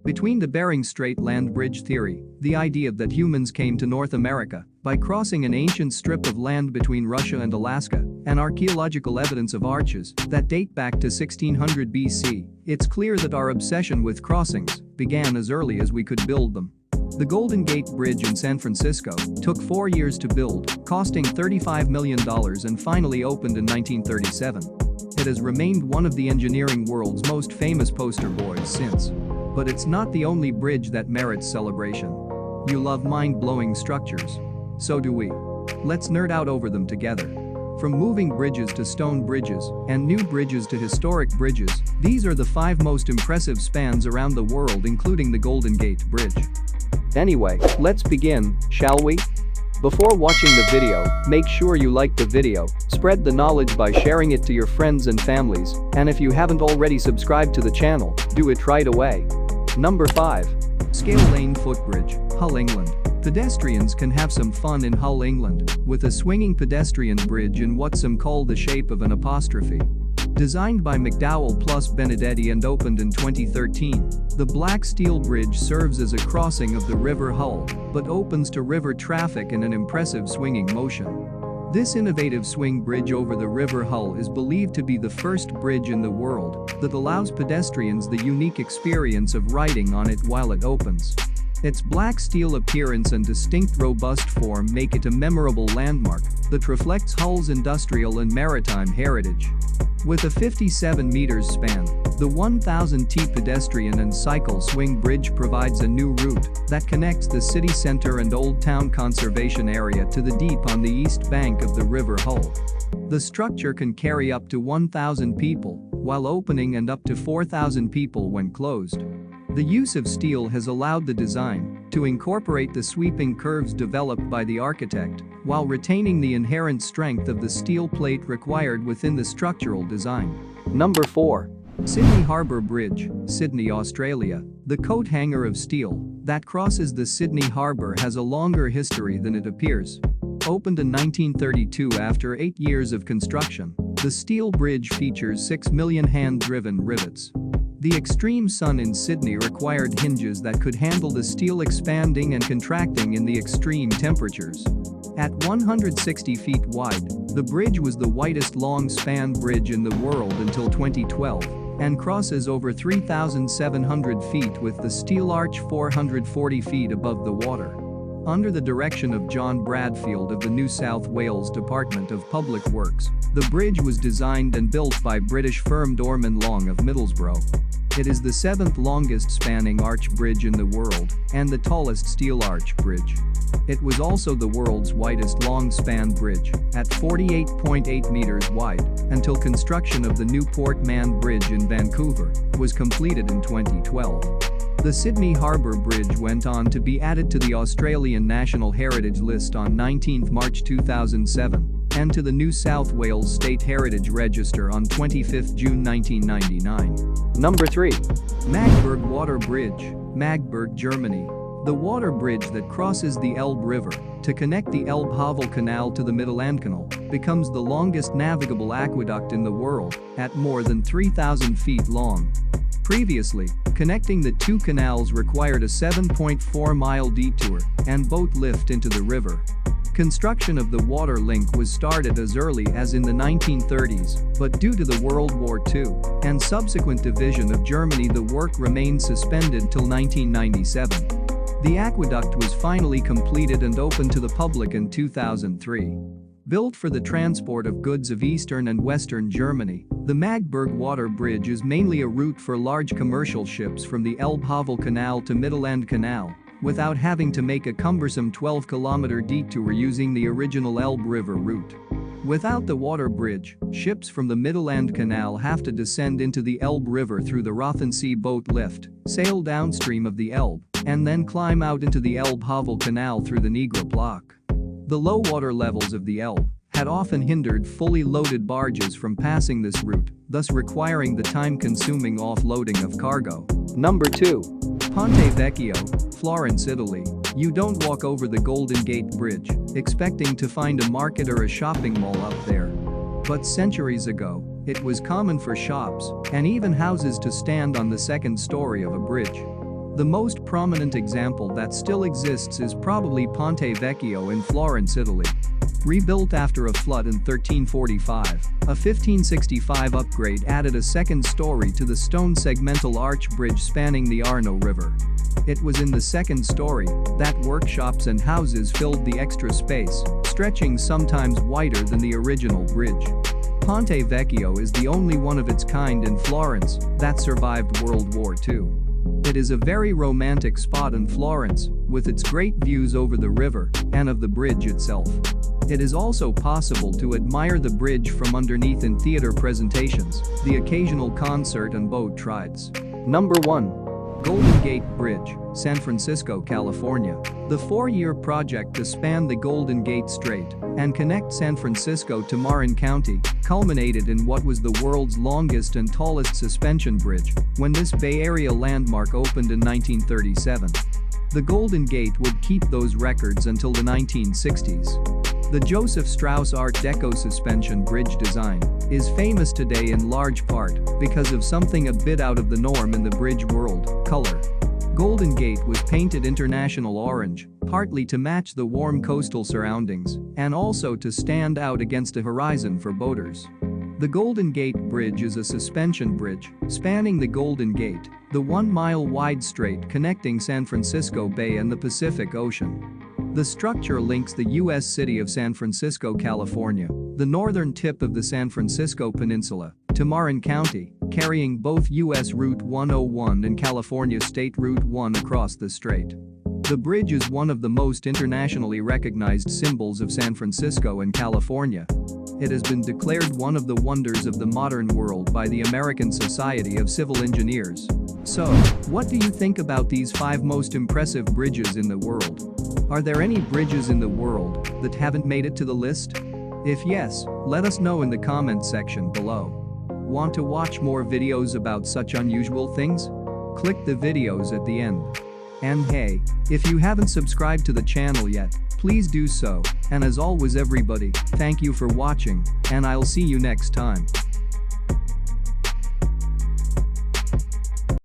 Between the Bering Strait land bridge theory, the idea that humans came to North America by crossing an ancient strip of land between Russia and Alaska, and archaeological evidence of arches that date back to 1600 BC, it's clear that our obsession with crossings began as early as we could build them. The Golden Gate Bridge in San Francisco took 4 years to build, costing $35 million and finally opened in 1937. It has remained one of the engineering world's most famous poster boys since. But it's not the only bridge that merits celebration. You love mind-blowing structures. So do we. Let's nerd out over them together. From moving bridges to stone bridges and new bridges to historic bridges, these are the 5 most impressive spans around the world, including the Golden Gate Bridge. Anyway, let's begin, shall we? Before watching the video, make sure you like the video, spread the knowledge by sharing it to your friends and families, and if you haven't already subscribed to the channel, do it right away. Number 5. Scale Lane Footbridge, Hull, England. Pedestrians can have some fun in Hull, England, with a swinging pedestrian bridge in what some call the shape of an apostrophe. Designed by McDowell plus Benedetti and opened in 2013, the black steel bridge serves as a crossing of the River Hull, but opens to river traffic in an impressive swinging motion. This innovative swing bridge over the River Hull is believed to be the first bridge in the world that allows pedestrians the unique experience of riding on it while it opens. Its black steel appearance and distinct robust form make it a memorable landmark that reflects Hull's industrial and maritime heritage. With a 57 meters span, the 1,000-T pedestrian and cycle swing bridge provides a new route that connects the city center and Old Town Conservation Area to the deep on the east bank of the River Hull. The structure can carry up to 1,000 people while opening and up to 4,000 people when closed. The use of steel has allowed the design to incorporate the sweeping curves developed by the architect while retaining the inherent strength of the steel plate required within the structural design. Number 4. Sydney Harbour Bridge, Sydney, Australia. The coat hanger of steel that crosses the Sydney Harbour has a longer history than it appears. Opened in 1932 after 8 years of construction, the steel bridge features 6 million hand-driven rivets. The extreme sun in Sydney required hinges that could handle the steel expanding and contracting in the extreme temperatures. At 160 feet wide, the bridge was the widest long-span bridge in the world until 2012 and crosses over 3,700 feet with the steel arch 440 feet above the water. Under the direction of John Bradfield of the New South Wales Department of Public Works, the bridge was designed and built by British firm Dorman Long of Middlesbrough. It is the 7th longest spanning arch bridge in the world and the tallest steel arch bridge. It was also the world's widest long-span bridge, at 48.8 meters wide, until construction of the new Port Mann Bridge in Vancouver was completed in 2012. The Sydney Harbour Bridge went on to be added to the Australian National Heritage List on 19 March 2007 and to the New South Wales State Heritage Register on 25 June 1999. Number 3. Magburg Water Bridge, Magburg, Germany. The water bridge that crosses the Elbe River to connect the Elbe-Havel Canal to the Mittellandkanal becomes the longest navigable aqueduct in the world, at more than 3,000 feet long. Previously, connecting the two canals required a 7.4-mile detour and boat lift into the river. Construction of the water link was started as early as in the 1930s, but due to the World War II and subsequent division of Germany, the work remained suspended till 1997. The aqueduct was finally completed and opened to the public in 2003. Built for the transport of goods of eastern and western Germany, the Magburg Water Bridge is mainly a route for large commercial ships from the Elbe-Havel Canal to Mittelland Canal, without having to make a cumbersome 12-kilometer detour using the original Elbe River route. Without the water bridge, ships from the Mittelland Canal have to descend into the Elbe River through the Rothensee boat lift, sail downstream of the Elbe, and then climb out into the Elbe-Havel Canal through the Negra Block. The low water levels of the Elbe had often hindered fully loaded barges from passing this route, thus requiring the time-consuming offloading of cargo. Number 2. Ponte Vecchio, Florence, Italy. You don't walk over the Golden Gate Bridge expecting to find a market or a shopping mall up there. But centuries ago, it was common for shops and even houses to stand on the second story of a bridge. The most prominent example that still exists is probably Ponte Vecchio in Florence, Italy. Rebuilt after a flood in 1345, a 1565 upgrade added a second story to the stone segmental arch bridge spanning the Arno River. It was in the second story that workshops and houses filled the extra space, stretching sometimes wider than the original bridge. Ponte Vecchio is the only one of its kind in Florence that survived World War II. It is a very romantic spot in Florence, with its great views over the river and of the bridge itself. It is also possible to admire the bridge from underneath in theater presentations, the occasional concert and boat rides. Number 1. Golden Gate Bridge, San Francisco, California. The 4-year project to span the Golden Gate Strait and connect San Francisco to Marin County culminated in what was the world's longest and tallest suspension bridge when this Bay Area landmark opened in 1937. The Golden Gate would keep those records until the 1960s. The Joseph Strauss Art Deco suspension bridge design is famous today in large part because of something a bit out of the norm in the bridge world: color. Golden Gate was painted international orange, partly to match the warm coastal surroundings and also to stand out against a horizon for boaters. The Golden Gate Bridge is a suspension bridge spanning the Golden Gate, the 1-mile-wide strait connecting San Francisco Bay and the Pacific Ocean. The structure links the U.S. city of San Francisco, California, the northern tip of the San Francisco Peninsula, to Marin County, carrying both U.S. Route 101 and California State Route 1 across the strait. The bridge is one of the most internationally recognized symbols of San Francisco and California. It has been declared one of the wonders of the modern world by the American Society of Civil Engineers. So, what do you think about these 5 most impressive bridges in the world? Are there any bridges in the world that haven't made it to the list? If yes, let us know in the comments section below. Want to watch more videos about such unusual things? Click the videos at the end. And hey, if you haven't subscribed to the channel yet, please do so, and as always everybody, thank you for watching, and I'll see you next time.